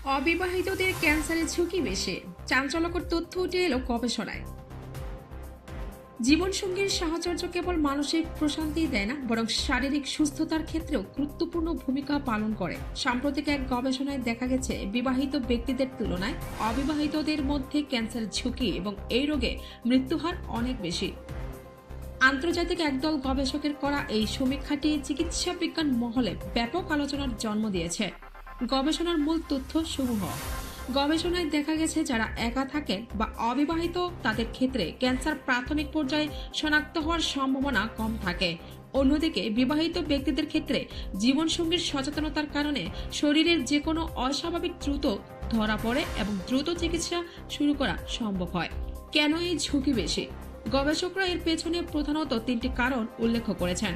অবিবাহিতদের ক্যান্সারের ঝুঁকি বেশি, চাঞ্চল্যকর তথ্য উঠে এলো গবেষণায়। জীবনসঙ্গীর সাহচর্য কেবল মানসিক প্রশান্তি দেয় না, বরং শারীরিক সুস্থতার ক্ষেত্রেও গুরুত্বপূর্ণ ভূমিকা পালন করে। সাম্প্রতিক এক গবেষণায় দেখা গেছে, বিবাহিত ব্যক্তিদের তুলনায় অবিবাহিতদের মধ্যে ক্যান্সারের ঝুঁকি এবং এই রোগে মৃত্যুহার অনেক বেশি। আন্তর্জাতিক একদল গবেষকের করা এই সমীক্ষাটি চিকিৎসা বিজ্ঞান মহলে ব্যাপক আলোচনার জন্ম দিয়েছে। গবেষণার মূল তথ্য সমূহ। গবেষণায় দেখা গেছে, যারা একা থাকেন বা অবিবাহিত তাদের ক্ষেত্রে ক্যান্সার প্রাথমিক পর্যায়ে শনাক্ত হওয়ার সম্ভাবনা কম থাকে। অন্যদিকে বিবাহিত ব্যক্তিদের ক্ষেত্রে জীবনসঙ্গীর সচেতনতার কারণে শরীরের যে কোনো অস্বাভাবিক দ্রুত ধরা পড়ে এবং দ্রুত চিকিৎসা শুরু করা সম্ভব হয়। কেন এই ঝুঁকি বেশি? গবেষকরা এর পেছনে প্রধানত তিনটি কারণ উল্লেখ করেছেন।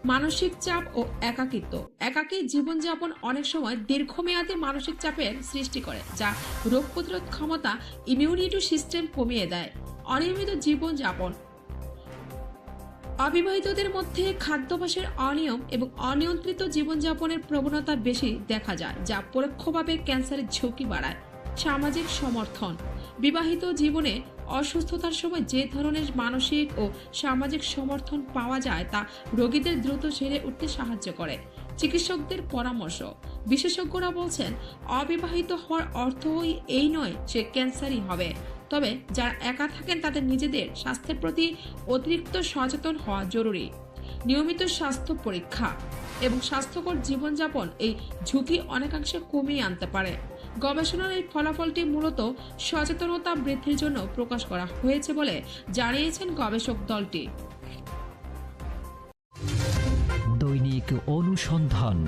মানসিক চাপ ও একাকিত্ব। একাকী জীবনযাপন অনেক সময় দীর্ঘমেয়াদী মানসিক চাপের সৃষ্টি করে, যা রোগ প্রতিরোধ ক্ষমতা, ইমিউনিটি সিস্টেম কমিয়ে দেয়। অনিয়মিত জীবনযাপন। অবিবাহিতদের মধ্যে খাদ্যাভ্যাসের অনিয়ম এবং অনিয়ন্ত্রিত জীবনযাপনের প্রবণতা বেশি দেখা যায়, যা পরোক্ষভাবে ক্যান্সারের ঝুঁকি বাড়ায়। সামাজিক সমর্থন। বিবাহিত জীবনে অসুস্থতার সময় যে ধরনের মানসিক ও সামাজিক সমর্থন পাওয়া যায় তা রোগীদের দ্রুত সেরে উঠতে সাহায্য করে। চিকিৎসকদের পরামর্শ। বিশেষজ্ঞরা বলছেন, অবিবাহিত হওয়ার অর্থই এই নয় যে ক্যান্সারই হবে, তবে যারা একা থাকেন তাদের নিজেদের স্বাস্থ্যের প্রতি অতিরিক্ত সচেতন হওয়া জরুরি। নিয়মিত স্বাস্থ্য পরীক্ষা এবং স্বাস্থ্যকর জীবনযাপন এই ঝুঁকি অনেকাংশে কমিয়ে আনতে পারে। গবেষণার এই ফলাফলটি মূলত সচেতনতা বৃদ্ধির জন্য প্রকাশ করা হয়েছে বলে জানিয়েছেন গবেষক দলটি। দৈনিক অনুসন্ধান,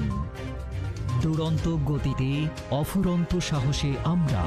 দুরন্ত গতিতে অফুরন্ত সাহসে আমরা